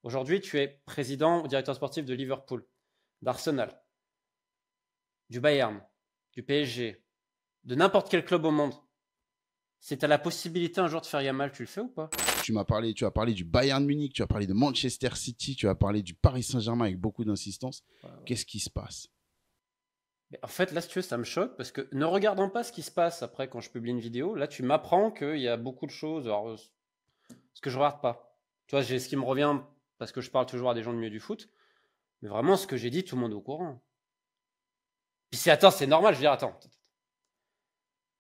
Aujourd'hui, tu es président ou directeur sportif de Liverpool, d'Arsenal, du Bayern, du PSG, de n'importe quel club au monde. Si tu as la possibilité un jour de faire Yamal, tu le fais ou pas? Tu as parlé du Bayern Munich, tu as parlé de Manchester City, tu as parlé du Paris Saint-Germain avec beaucoup d'insistance. Ouais. Qu'est-ce qui se passe? Mais en fait, là, si tu veux, ça me choque parce que ne regardant pas ce qui se passe après quand je publie une vidéo, là, tu m'apprends qu'il y a beaucoup de choses, alors, ce que je regarde pas. Tu vois, j'ai ce qui me revient parce que je parle toujours à des gens du milieu du foot, mais vraiment, ce que j'ai dit, tout le monde est au courant. Puis attends, c'est normal, je veux dire, attends.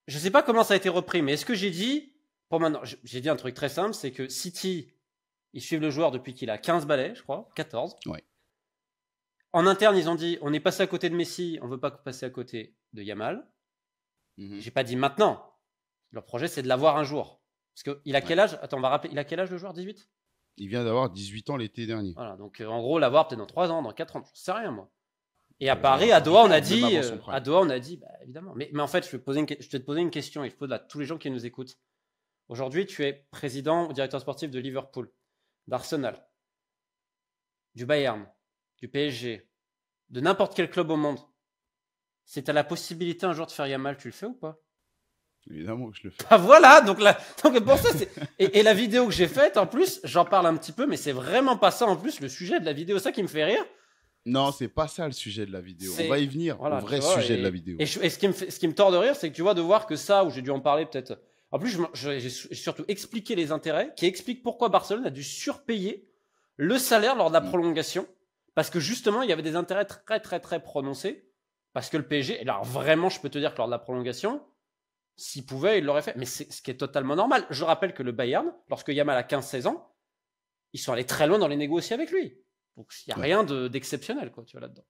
Je sais pas comment ça a été repris, mais est-ce que j'ai dit, pour maintenant, j'ai dit un truc très simple, c'est que City, ils suivent le joueur depuis qu'il a 15 balais, je crois, 14. Ouais. En interne, ils ont dit, on est passé à côté de Messi, on veut pas passer à côté de Yamal. J'ai pas dit maintenant. Leur projet, c'est de l'avoir un jour. Parce qu'il a quel âge? Attends, on va rappeler, il a quel âge le joueur? 18? Il vient d'avoir 18 ans l'été dernier. Voilà, donc en gros, l'avoir peut-être dans 3 ans, dans 4 ans, je sais rien moi. Et à Paris, à Doha, on a dit, bah, évidemment. Mais en fait, je vais te poser une question et je pose à tous les gens qui nous écoutent. Aujourd'hui, tu es président ou directeur sportif de Liverpool, d'Arsenal, du Bayern, du PSG, de n'importe quel club au monde. Si tu as la possibilité un jour de faire Yamal, tu le fais ou pas? Évidemment que je le fais. Ah voilà, donc pour ça, et la vidéo que j'ai faite, en plus, j'en parle un petit peu, mais c'est vraiment pas ça en plus le sujet de la vidéo, ça qui me fait rire. Non, c'est pas ça le sujet de la vidéo. On va y venir, voilà, au vrai sujet de la vidéo. Et ce qui me tord de rire, c'est que tu vois, de voir que ça, où j'ai dû en parler peut-être. En plus, j'ai surtout expliqué les intérêts, qui expliquent pourquoi Barcelone a dû surpayer le salaire lors de la prolongation, parce que justement, il y avait des intérêts très, très, très prononcés, parce que le PSG, et alors vraiment, je peux te dire que lors de la prolongation, s'il pouvait, il l'aurait fait. Mais c'est ce qui est totalement normal. Je rappelle que le Bayern, lorsque Yamal a 15-16 ans, ils sont allés très loin dans les négociations avec lui. Donc, il n'y a rien d'exceptionnel, quoi, tu vois, là-dedans.